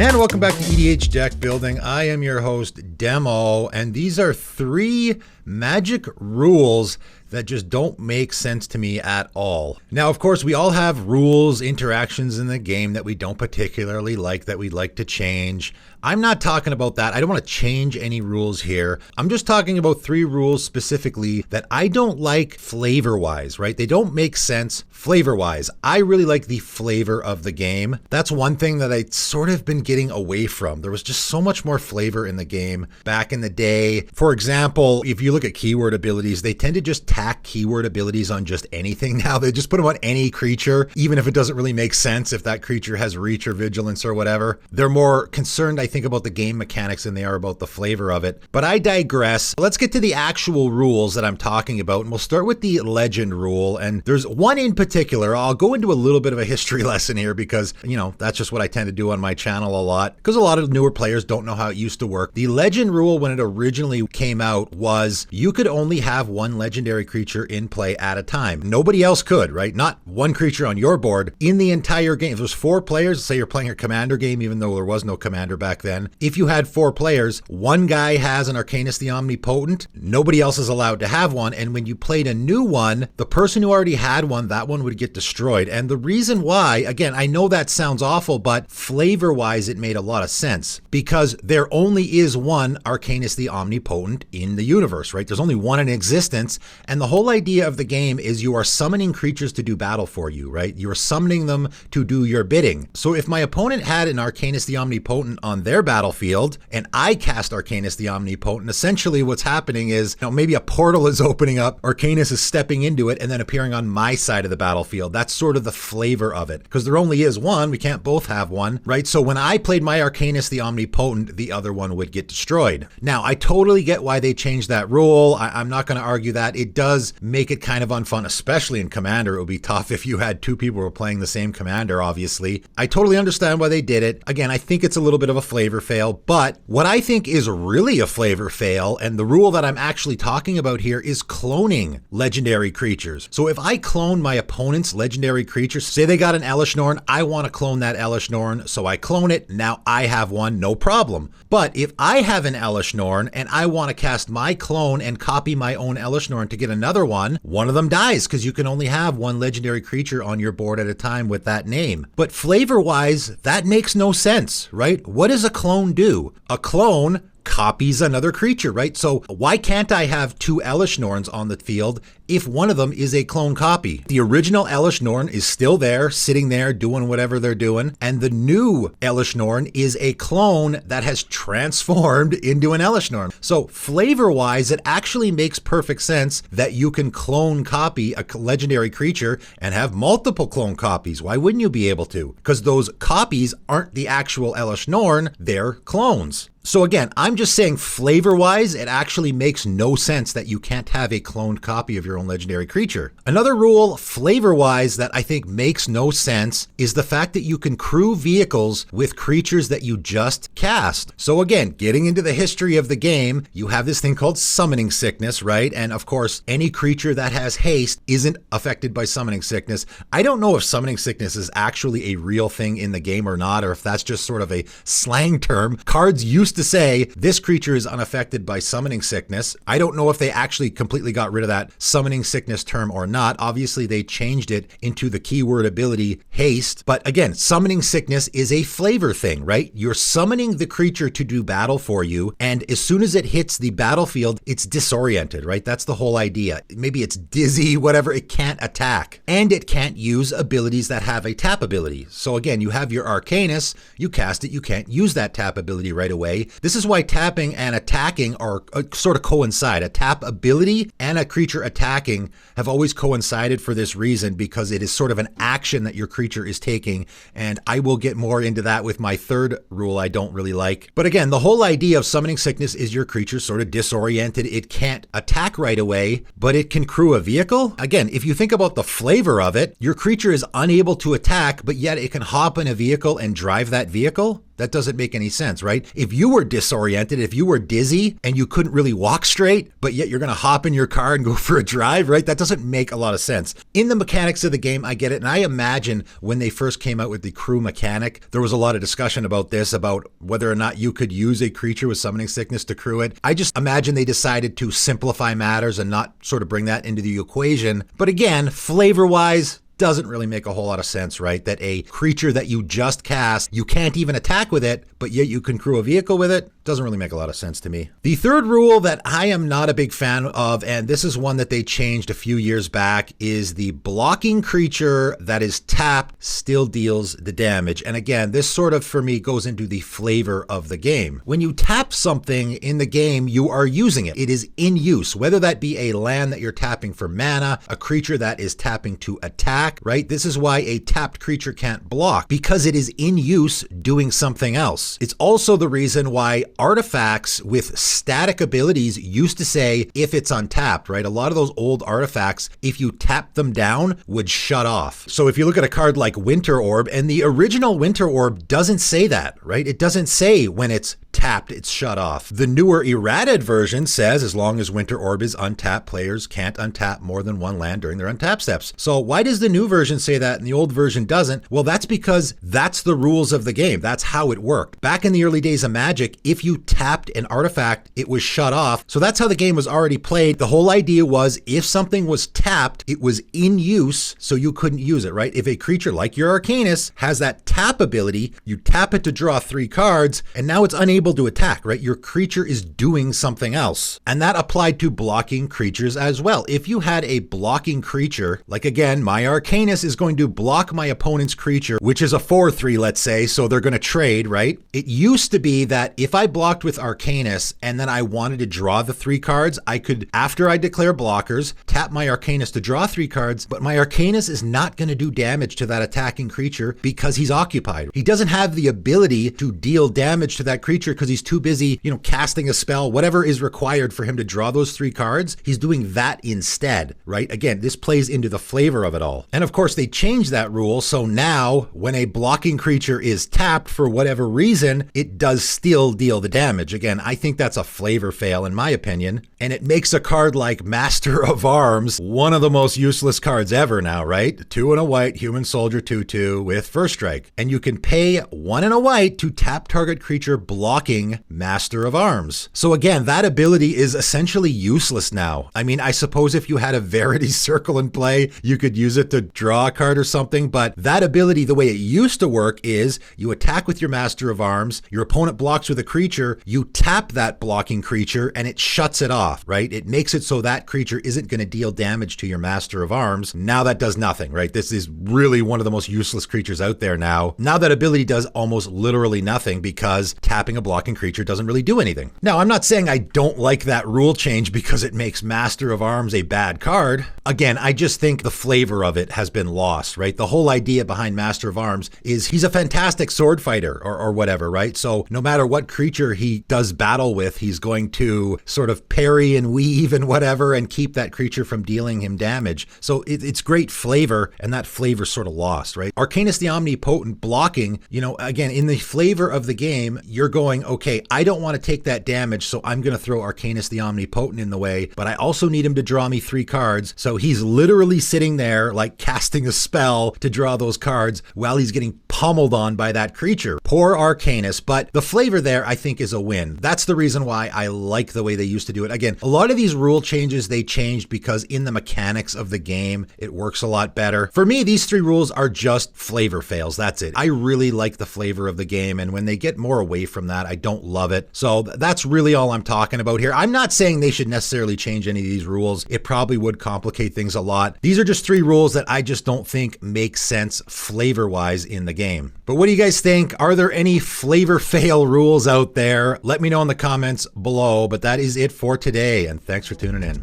And welcome back to EDH Deck Building. I am your host, Demo, and these are 3 magic rules that just don't make sense to me at all. Now, of course, we all have rules, interactions in the game that we don't particularly like, that we'd like to change. I'm not talking about that. I don't want to change any rules here. I'm just talking about 3 rules specifically that I don't like flavor-wise, right? They don't make sense flavor-wise. I really like the flavor of the game. That's one thing that I sort of been getting away from. There was just so much more flavor in the game back in the day. For example, if you look at keyword abilities, they tend to just tack keyword abilities on just anything now. They just put them on any creature, even if it doesn't really make sense if that creature has reach or vigilance or whatever. They're more concerned, I think, about the game mechanics than they are about the flavor of it. But I digress. Let's get to the actual rules that I'm talking about, and we'll start with the legend rule. And there's one in particular. I'll go into a little bit of a history lesson here because, you know, that's just what I tend to do on my channel a lot, because a lot of newer players don't know how it used to work. The legend rule, when it originally came out, was you could only have 1 legendary creature in play at a time. Nobody else could, right? Not 1 creature on your board in the entire game. If there was 4 players, say you're playing a commander game, even though there was no commander back then. If you had 4 players, 1 guy has an Arcanist the Omnipotent, nobody else is allowed to have one. And when you played a new one, the person who already had one, that one would get destroyed. And the reason why, again, I know that sounds awful, but flavor-wise, it made a lot of sense because there only is 1 Arcanist the Omnipotent in the universe, right? There's only 1 in existence. And the whole idea of the game is you are summoning creatures to do battle for you, right? You're summoning them to do your bidding. So if my opponent had an Arcanist the Omnipotent on their battlefield and I cast Arcanist the Omnipotent, essentially what's happening is, you know, maybe a portal is opening up, Arcanist is stepping into it and then appearing on my side of the battlefield. That's sort of the flavor of it because there only is 1. We can't both have 1, right? So when I played my Arcanist the Omnipotent, the other one would get destroyed. Now, I totally get why they changed that rule. I'm not going to argue that. It does make it kind of unfun, especially in Commander. It would be tough if you had 2 people who were playing the same Commander, obviously. I totally understand why they did it. Again, I think it's a little bit of a flavor fail, but what I think is really a flavor fail, and the rule that I'm actually talking about here, is cloning legendary creatures. So if I clone my opponent's legendary creatures, say they got an Elish Norn, I want to clone that Elish Norn, so I clone it, now I have one, no problem. But if I have an Elish Norn and I want to cast my clone and copy my own Elish Norn to get another one of them dies because you can only have 1 legendary creature on your board at a time with that name. But flavor-wise, that makes no sense, right? What does a clone do? A clone copies another creature, right? So why can't I have 2 Elish Norns on the field if one of them is a clone copy? The original Elish Norn is still there, sitting there, doing whatever they're doing, and the new Elish Norn is a clone that has transformed into an Elish Norn. So flavor-wise, it actually makes perfect sense that you can clone copy a legendary creature and have multiple clone copies. Why wouldn't you be able to? Because those copies aren't the actual Elish Norn, they're clones. So again, I'm just saying flavor-wise, it actually makes no sense that you can't have a cloned copy of your own legendary creature. Another rule, flavor-wise, that I think makes no sense is the fact that you can crew vehicles with creatures that you just cast. So again, getting into the history of the game, you have this thing called summoning sickness, right? And of course, any creature that has haste isn't affected by summoning sickness. I don't know if summoning sickness is actually a real thing in the game or not, or if that's just sort of a slang term. Cards used to say this creature is unaffected by summoning sickness. I don't know if they actually completely got rid of that summoning sickness term or not. Obviously, they changed it into the keyword ability haste. But again, summoning sickness is a flavor thing, right? You're summoning the creature to do battle for you, and as soon as it hits the battlefield, it's disoriented, right? That's the whole idea. Maybe it's dizzy, whatever. It can't attack, and it can't use abilities that have a tap ability. So again, you have your Arcanist, you cast it, you can't use that tap ability right away. This is why tapping and attacking are sort of coincide. A tap ability and a creature attacking have always coincided for this reason, because it is sort of an action that your creature is taking. And I will get more into that with my third rule I don't really like. But again, the whole idea of summoning sickness is your creature sort of disoriented. It can't attack right away, but it can crew a vehicle. Again, if you think about the flavor of it, your creature is unable to attack, but yet it can hop in a vehicle and drive that vehicle. That doesn't make any sense, right? If you were disoriented, if you were dizzy and you couldn't really walk straight, but yet you're going to hop in your car and go for a drive, right? That doesn't make a lot of sense. In the mechanics of the game, I get it. And I imagine when they first came out with the crew mechanic, there was a lot of discussion about this, about whether or not you could use a creature with summoning sickness to crew it. I just imagine they decided to simplify matters and not sort of bring that into the equation. But again, flavor-wise, doesn't really make a whole lot of sense, right? That a creature that you just cast, you can't even attack with it, but yet you can crew a vehicle with it. Doesn't really make a lot of sense to me. The third rule that I am not a big fan of, and this is one that they changed a few years back, is the blocking creature that is tapped still deals the damage. And again, this sort of, for me, goes into the flavor of the game. When you tap something in the game, you are using it. It is in use, whether that be a land that you're tapping for mana, a creature that is tapping to attack, right? This is why a tapped creature can't block, because it is in use doing something else. It's also the reason why artifacts with static abilities used to say if it's untapped, right? A lot of those old artifacts, if you tap them down, would shut off. So if you look at a card like Winter Orb, and the original Winter Orb doesn't say that, right? It doesn't say when it's tapped, it's shut off. The newer errated version says as long as Winter Orb is untapped, players can't untap more than one land during their untap steps. So why does the new version say that and the old version doesn't? Well, that's because that's the rules of the game. That's how it worked. Back in the early days of Magic, if you tapped an artifact, it was shut off. So that's how the game was already played. The whole idea was if something was tapped, it was in use, so you couldn't use it, right? If a creature like your Arcanus has that tap ability, you tap it to draw 3 cards, and now it's unable to attack, right? Your creature is doing something else. And that applied to blocking creatures as well. If you had a blocking creature, like again, my Arcanus is going to block my opponent's creature, which is a 4/3, let's say, so they're going to trade, right? It used to be that if I blocked with Arcanus and then I wanted to draw the 3 cards, I could, after I declare blockers, tap my Arcanus to draw 3 cards, but my Arcanus is not going to do damage to that attacking creature because he's occupied. He doesn't have the ability to deal damage to that creature because he's too busy, casting a spell, whatever is required for him to draw those 3 cards. He's doing that instead, right? Again, this plays into the flavor of it all. And of course, they changed that rule. So now when a blocking creature is tapped for whatever reason, it does still deal the damage. Again, I think that's a flavor fail in my opinion. And it makes a card like Master of Arms one of the most useless cards ever now, right? 2 and a white, human soldier 2/2 with first strike. And you can pay 1 and a white to tap target creature blocking Master of Arms. So again, that ability is essentially useless now. I mean, I suppose if you had a Verity Circle in play, you could use it to draw a card or something, but that ability, the way it used to work is you attack with your Master of Arms, your opponent blocks with a creature, you tap that blocking creature and it shuts it off, right? It makes it so that creature isn't going to deal damage to your Master of Arms. Now that does nothing, right? This is really one of the most useless creatures out there now. Now that ability does almost literally nothing because tapping a blocking creature doesn't really do anything. Now, I'm not saying I don't like that rule change because it makes Master of Arms a bad card. Again, I just think the flavor of it has been lost, right? The whole idea behind Master of Arms is he's a fantastic sword fighter or whatever, right? So no matter what creature he does battle with, he's going to sort of parry and weave and whatever and keep that creature from dealing him damage. So it's great flavor, and that flavor's sort of lost, right? Arcanus the Omnipotent blocking, again, in the flavor of the game, you're going, okay, I don't want to take that damage, so I'm going to throw Arcanus the Omnipotent in the way, but I also need him to draw me 3 cards. So he's literally sitting there like casting a spell to draw those cards while he's getting pummeled on by that creature. Poor Arcanus, but the flavor there I think is a win. That's the reason why I like the way they used to do it. Again, a lot of these rule changes they changed because in the mechanics of the game, it works a lot better. For me, these 3 rules are just flavor fails. That's it. I really like the flavor of the game, and when they get more away from that, I don't love it. So that's really all I'm talking about here. I'm not saying they should necessarily change any of these rules. It probably would complicate things a lot. These are just 3 rules that I just don't think make sense flavor-wise in the game. But what do you guys think? Are there any flavor fail rules out there? Let me know in the comments below, but that is it for today, and thanks for tuning in.